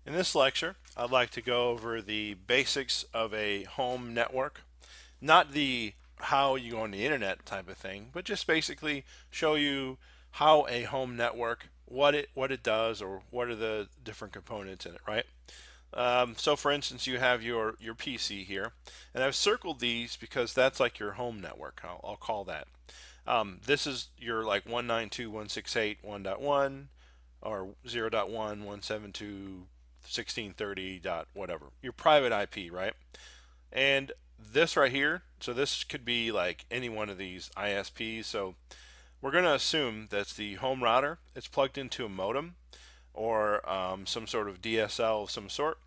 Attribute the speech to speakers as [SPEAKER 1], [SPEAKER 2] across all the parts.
[SPEAKER 1] In this lecture, I'd like to go over the basics of a home network, not the how you go on the internet type of thing, but just basically show you how a home network, what it does, or what are the different components in it, right? So for instance, you have your PC here, and I've circled these because that's like your home network. I'll call that. This is your like 192.168.1.1 or 0.1, 172.16.30 dot whatever. Your private IP, right? And this right here, so this could be like any one of these ISPs. So we're going to assume that's the home router. It's plugged into a modem or some sort of DSL of some sort,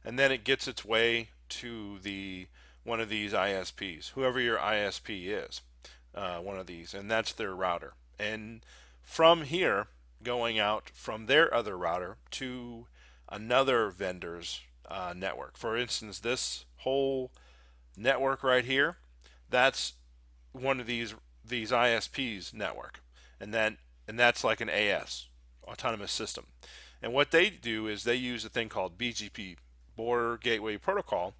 [SPEAKER 1] and then it gets its way to the one of these ISPs, whoever your ISP is, one of these, and that's their router. And from here, going out from their other router to another vendor's network. For instance, this whole network right here, that's one of these ISPs network, and then and that's like an AS, autonomous system. And what they do is they use a thing called BGP, Border Gateway Protocol,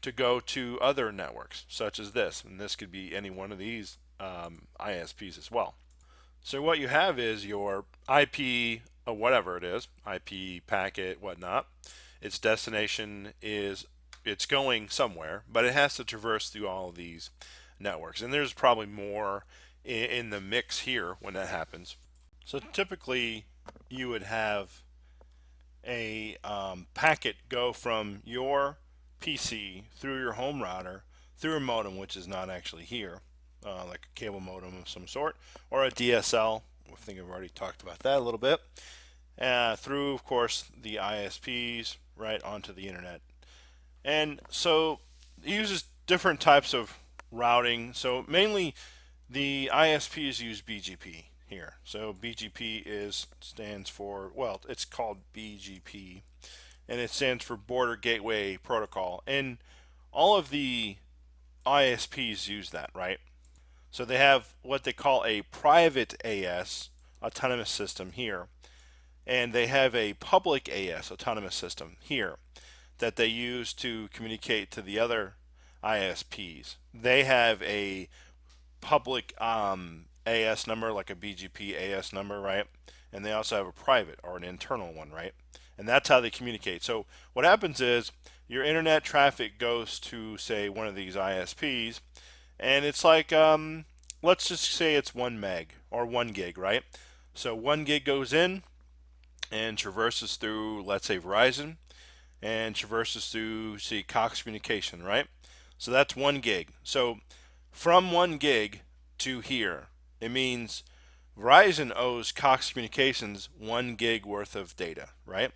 [SPEAKER 1] to go to other networks such as this, and this could be any one of these ISPs as well. So what you have is your IP, or whatever it is, IP packet, whatnot. Its destination is it's going somewhere, but it has to traverse through all of these networks, and there's probably more in the mix here when that happens. So typically, you would have a packet go from your PC through your home router through a modem, which is not actually here, like a cable modem of some sort, or a DSL. I think I've already talked about that a little bit. Through, of course, the ISPs right onto the internet. And so it uses different types of routing. So mainly the ISPs use BGP here. So BGP stands for, well, it's called BGP, and it stands for Border Gateway Protocol. And all of the ISPs use that, right? So they have what they call a private AS, autonomous system here, and they have a public AS, autonomous system here, that they use to communicate to the other ISPs. They have a public AS number, like a BGP AS number, right? And they also have a private or an internal one, right? And that's how they communicate. So what happens is your internet traffic goes to, say, one of these ISPs, and it's like, let's just say it's 1 meg or 1 gig, right? So 1 gig goes in and traverses through, let's say, Verizon, and traverses through, see, Cox Communication, right? So that's 1 gig. So from 1 gig to here, it means Verizon owes Cox Communications 1 gig worth of data, right?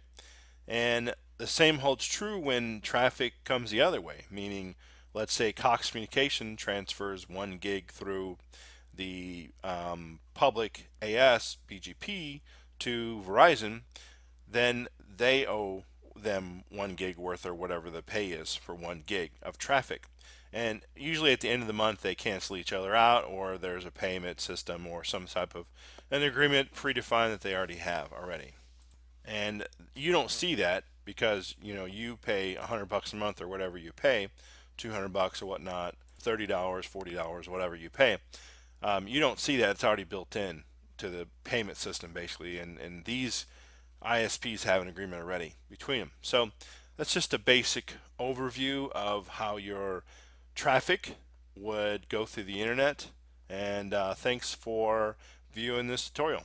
[SPEAKER 1] And the same holds true when traffic comes the other way, meaning, let's say Cox Communication transfers 1 gig through the public AS BGP to Verizon, then they owe them 1 gig worth or whatever the pay is for 1 gig of traffic. And usually at the end of the month they cancel each other out, or there's a payment system or some type of an agreement predefined that they already have already. And you don't see that because you pay $100 a month or whatever you pay, $200 or whatnot, $30, $40, whatever you pay. You don't see that; it's already built in to the payment system basically, and these ISPs have an agreement already between them. So that's just a basic overview of how your traffic would go through the internet. And thanks for viewing this tutorial.